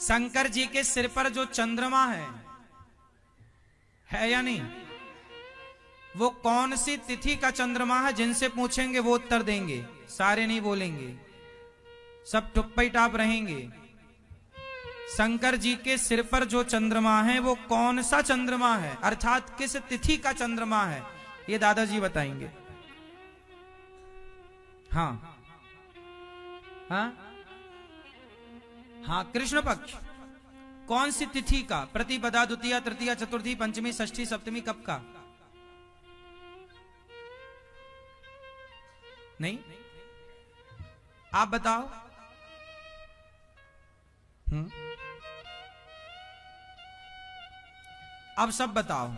शंकर जी के सिर पर जो चंद्रमा है या नहीं? वो कौन सी तिथि का चंद्रमा है? जिनसे पूछेंगे वो उत्तर देंगे, सारे नहीं बोलेंगे, सब टुप्पी टाप रहेंगे। शंकर जी के सिर पर जो चंद्रमा है वो कौन सा चंद्रमा है, अर्थात किस तिथि का चंद्रमा है, ये दादाजी बताएंगे। हाँ हाँ हाँ, कृष्ण पक्ष कौन सी तिथि का? प्रतिपदा, द्वितीया, तृतीया, चतुर्थी, पंचमी, षष्ठी, सप्तमी, कब का? नहीं, आप बताओ। अब सब बताओ।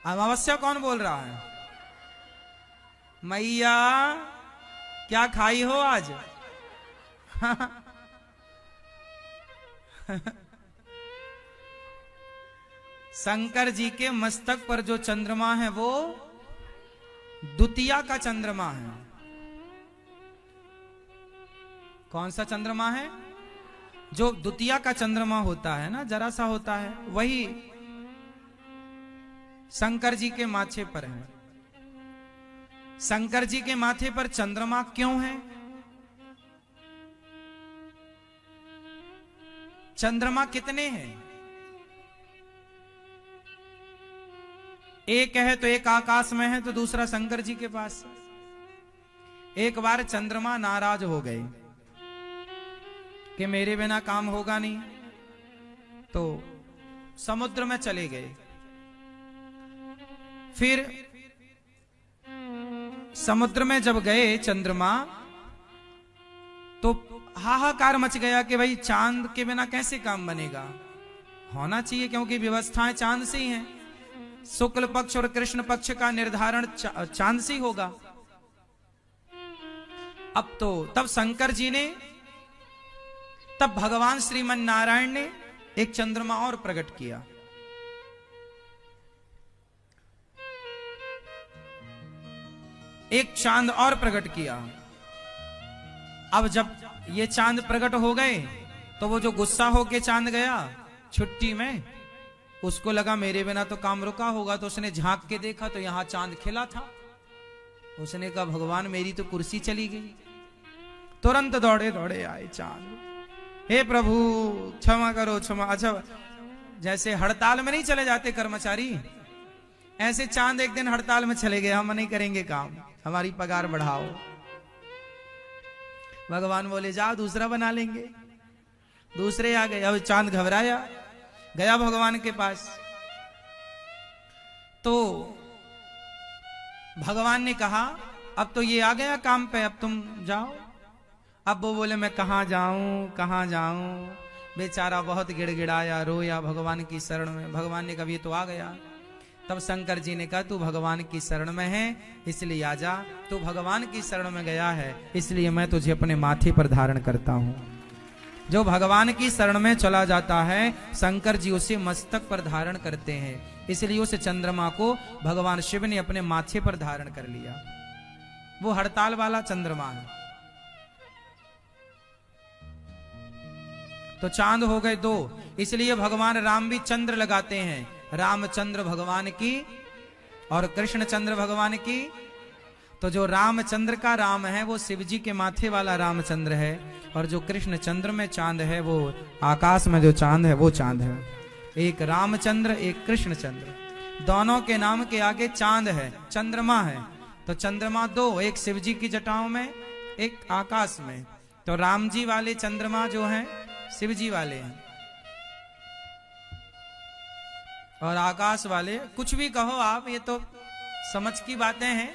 अमावस्या कौन बोल रहा है? मैया क्या खाई हो आज? शंकर जी के मस्तक पर जो चंद्रमा है वो द्वितीया का चंद्रमा है। कौन सा चंद्रमा है? जो द्वितीया का चंद्रमा होता है ना, जरा सा होता है, वही शंकर जी के माथे पर है। शंकर जी के माथे पर चंद्रमा क्यों है? चंद्रमा कितने हैं? एक है तो एक आकाश में है, तो दूसरा शंकर जी के पास। एक बार चंद्रमा नाराज हो गए कि मेरे बिना काम होगा नहीं, तो समुद्र में चले गए। फिर समुद्र में जब गए चंद्रमा, तो हाहाकार मच गया कि भाई चांद के बिना कैसे काम बनेगा, होना चाहिए, क्योंकि व्यवस्थाएं चांद से ही हैं। शुक्ल पक्ष और कृष्ण पक्ष का निर्धारण चांद से होगा। अब तो तब शंकर जी ने, तब भगवान श्रीमन नारायण ने एक चंद्रमा और प्रकट किया। एक चांद और प्रकट किया। अब जब ये चांद प्रकट हो गए, तो वो जो गुस्सा होके चांद गया छुट्टी में, उसको लगा मेरे बिना तो काम रुका होगा, तो उसने झांक के देखा तो यहां चांद खिला था। उसने कहा भगवान मेरी तो कुर्सी चली गई। तुरंत दौड़े दौड़े आए चांद, हे प्रभु क्षमा करो क्षमा। अच्छा, जैसे हड़ताल में नहीं चले जाते कर्मचारी, ऐसे चांद एक दिन हड़ताल में चले गए, हम नहीं करेंगे काम, हमारी पगार बढ़ाओ। भगवान बोले जाओ दूसरा बना लेंगे। दूसरे आ गए। अब चांद घबराया, गया भगवान के पास, तो भगवान ने कहा अब तो ये आ गया काम पे, अब तुम जाओ। अब वो बोले मैं कहां जाऊं कहां जाऊं, बेचारा बहुत गिड़गिड़ाया, रोया भगवान की शरण में। भगवान ने कहा ये तो आ गया। तब शंकर जी ने कहा तू भगवान की शरण में है इसलिए आजा, तू भगवान की शरण में गया है इसलिए मैं तुझे अपने माथे पर धारण करता हूं। जो भगवान की शरण में चला जाता है, शंकर जी उसे मस्तक पर धारण करते हैं, इसलिए उस चंद्रमा को भगवान शिव ने अपने माथे पर धारण कर लिया। वो हड़ताल वाला चंद्रमा है। तो चांद हो गए दो, इसलिए भगवान राम भी चंद्र लगाते हैं। रामचंद्र भगवान की और कृष्ण चंद्र भगवान की। तो जो रामचंद्र का राम है वो शिव जी के माथे वाला रामचंद्र है, और जो कृष्ण चंद्र में चांद है वो आकाश में जो चांद है वो चांद है। एक रामचंद्र एक कृष्ण चंद्र, दोनों के नाम के आगे चांद है, चंद्रमा है। तो चंद्रमा दो, एक शिव जी की जटाओं में एक आकाश में। तो राम जी वाले चंद्रमा जो हैं शिव जी वाले हैं, और आकाश वाले कुछ भी कहो आप, ये तो समझ की बातें हैं।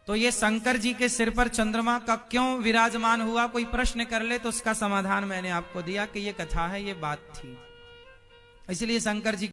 तो ये शंकर जी के सिर पर चंद्रमा का क्यों विराजमान हुआ, कोई प्रश्न कर ले तो उसका समाधान मैंने आपको दिया कि ये कथा है, ये बात थी। इसलिए शंकर जी